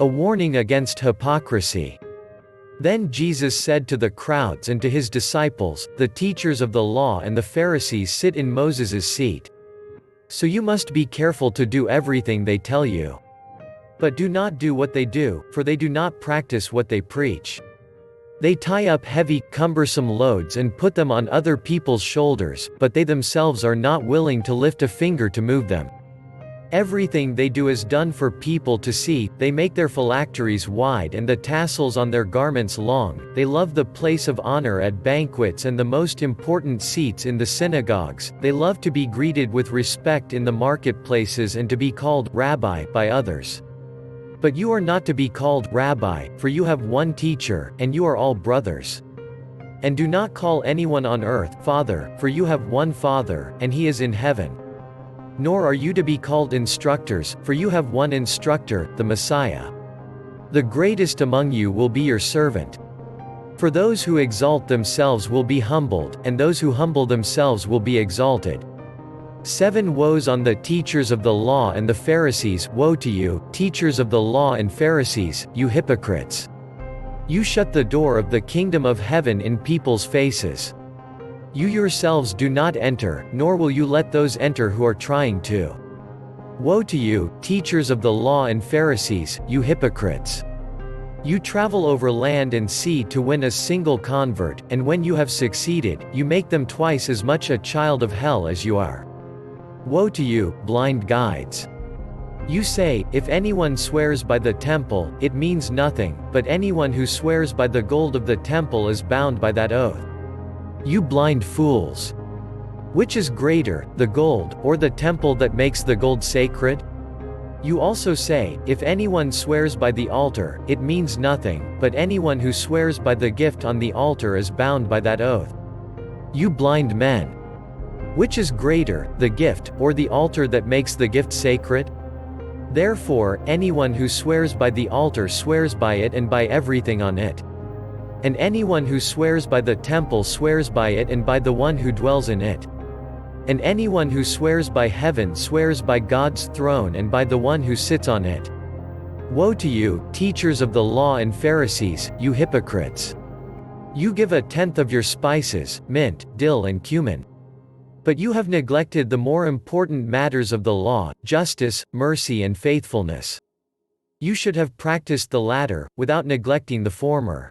A warning against hypocrisy. Then Jesus said to the crowds and to his disciples, "The teachers of the law and the Pharisees sit in Moses' seat. So you must be careful to do everything they tell you. But do not do what they do, for they do not practice what they preach. They tie up heavy, cumbersome loads and put them on other people's shoulders, but they themselves are not willing to lift a finger to move them. Everything they do is done for people to see. They make their phylacteries wide and the tassels on their garments long. They love the place of honor at banquets and the most important seats in the synagogues. They love to be greeted with respect in the marketplaces and to be called Rabbi by others. But you are not to be called Rabbi, for you have one teacher, and you are all brothers. And do not call anyone on earth Father, for you have one Father, and he is in heaven. Nor are you to be called instructors, for you have one instructor, the Messiah. The greatest among you will be your servant. For those who exalt themselves will be humbled, and those who humble themselves will be exalted. 7 Woes on the teachers of the law and the Pharisees. Woe to you, teachers of the law and Pharisees, you hypocrites! You shut the door of the kingdom of heaven in people's faces. You yourselves do not enter, nor will you let those enter who are trying to. Woe to you, teachers of the law and Pharisees, you hypocrites! You travel over land and sea to win a single convert, and when you have succeeded, you make them twice as much a child of hell as you are. Woe to you, blind guides! You say, if anyone swears by the temple, it means nothing, but anyone who swears by the gold of the temple is bound by that oath. You blind fools! Which is greater, the gold, or the temple that makes the gold sacred? You also say, if anyone swears by the altar, it means nothing, but anyone who swears by the gift on the altar is bound by that oath. You blind men! Which is greater, the gift, or the altar that makes the gift sacred? Therefore, anyone who swears by the altar swears by it and by everything on it. And anyone who swears by the temple swears by it and by the one who dwells in it. And anyone who swears by heaven swears by God's throne and by the one who sits on it. Woe to you, teachers of the law and Pharisees, you hypocrites! You give 1/10 of your spices, mint, dill and cumin. But you have neglected the more important matters of the law, justice, mercy and faithfulness. You should have practiced the latter, without neglecting the former.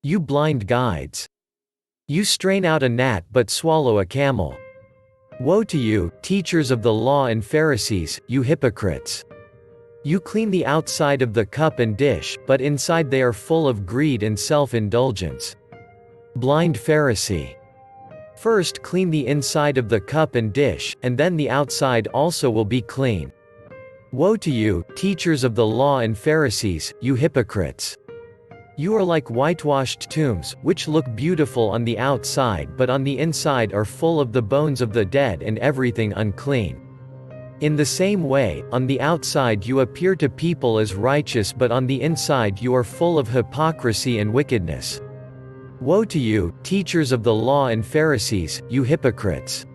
You blind guides! You strain out a gnat but swallow a camel. Woe to you, teachers of the law and Pharisees, you hypocrites! You clean the outside of the cup and dish, but inside they are full of greed and self-indulgence. Blind Pharisee! First clean the inside of the cup and dish, and then the outside also will be clean. Woe to you, teachers of the law and Pharisees, you hypocrites! You are like whitewashed tombs, which look beautiful on the outside but on the inside are full of the bones of the dead and everything unclean. In the same way, on the outside you appear to people as righteous but on the inside you are full of hypocrisy and wickedness. Woe to you, teachers of the law and Pharisees, you hypocrites!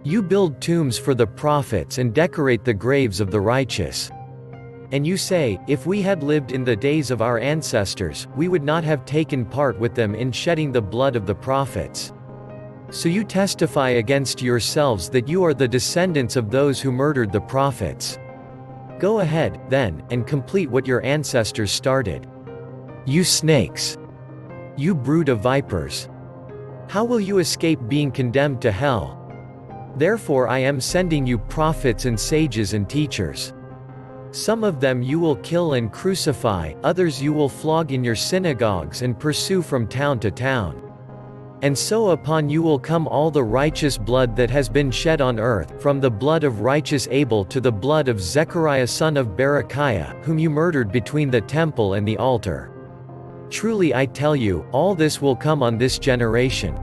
You build tombs for the prophets and decorate the graves of the righteous. And you say, if we had lived in the days of our ancestors, we would not have taken part with them in shedding the blood of the prophets. So you testify against yourselves that you are the descendants of those who murdered the prophets. Go ahead, then, and complete what your ancestors started. You snakes! You brood of vipers! How will you escape being condemned to hell? Therefore I am sending you prophets and sages and teachers. Some of them you will kill and crucify, others you will flog in your synagogues and pursue from town to town. And so upon you will come all the righteous blood that has been shed on earth, from the blood of righteous Abel to the blood of Zechariah son of Berechiah, whom you murdered between the temple and the altar. Truly I tell you, all this will come on this generation.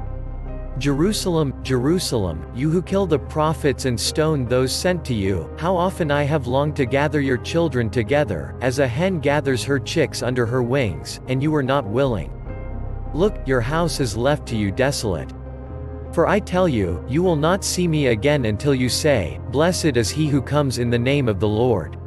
Jerusalem, Jerusalem, you who kill the prophets and stone those sent to you, how often I have longed to gather your children together, as a hen gathers her chicks under her wings, and you were not willing. Look, your house is left to you desolate. For I tell you, you will not see me again until you say, Blessed is he who comes in the name of the Lord.